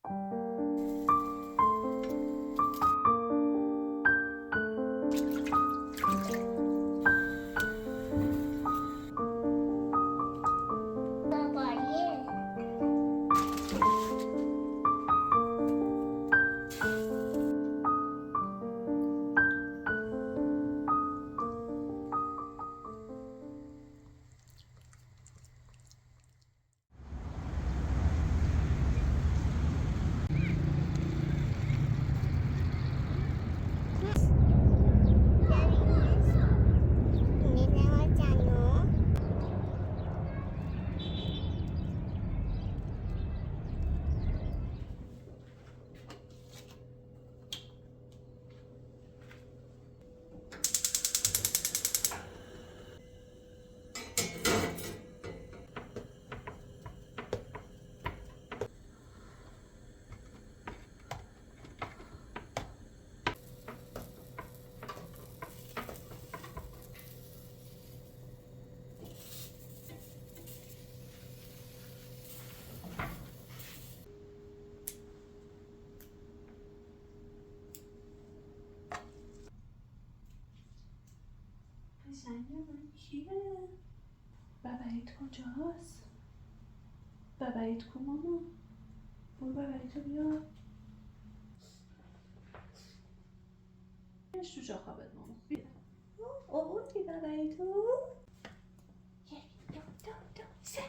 قشنگ من کیه؟ ببرید کجاست؟ ببرید کو ماما؟ برو ببرید رو بیا. بیارش تو جا خوابت ماما. بیا. آوردی ببرید تو؟ یک دو سه.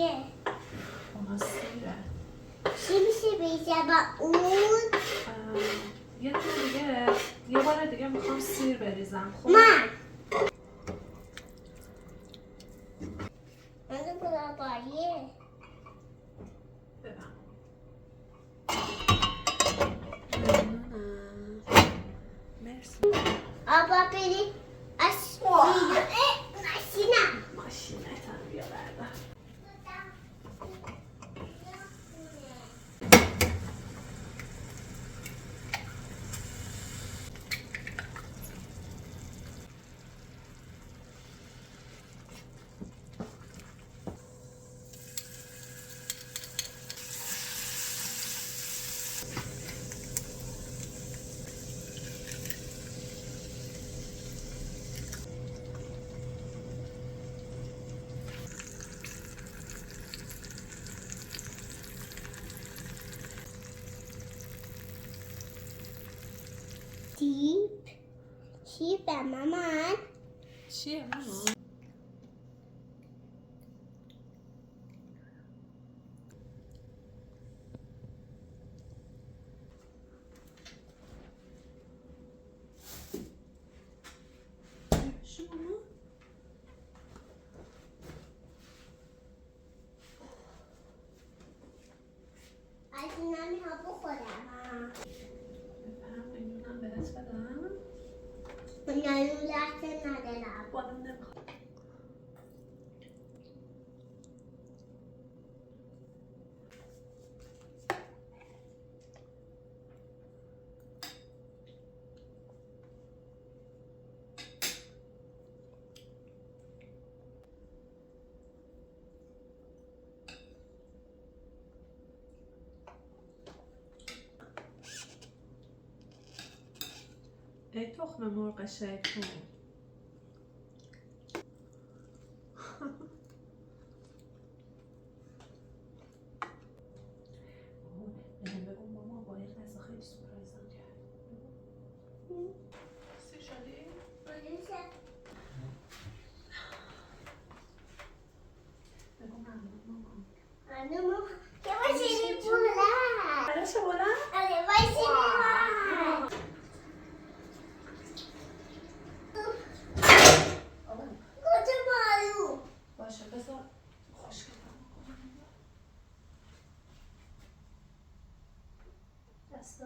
چیه؟ اونا سیره. چی میشه بیشه با اون؟ یه دونه دیگه یه بار دیگه میخوام سیر بریزم. خب من مرباییه. ببم. ممنونم. مرسی. آبا بری از ماشینم. ماشینتم بیا بردار. چیپ مامان. چیه ماما؟ چی ماما؟ از اینا میخوام بخورم. بفهم اینونم بهت بدم؟ من لحظه ندارم. بادم نمیخوام. ای تخم مرغ شیطون. بهم بگو ماما با این غذا خیلی سورپرایزم کرد. سیر شدی؟ بگو ممنون ماما. خانم که باشینی بلند. براش بلند؟ آره باشینی بلند. کجا مارو؟ باشه بذار خوشگلم کنم. دستا؟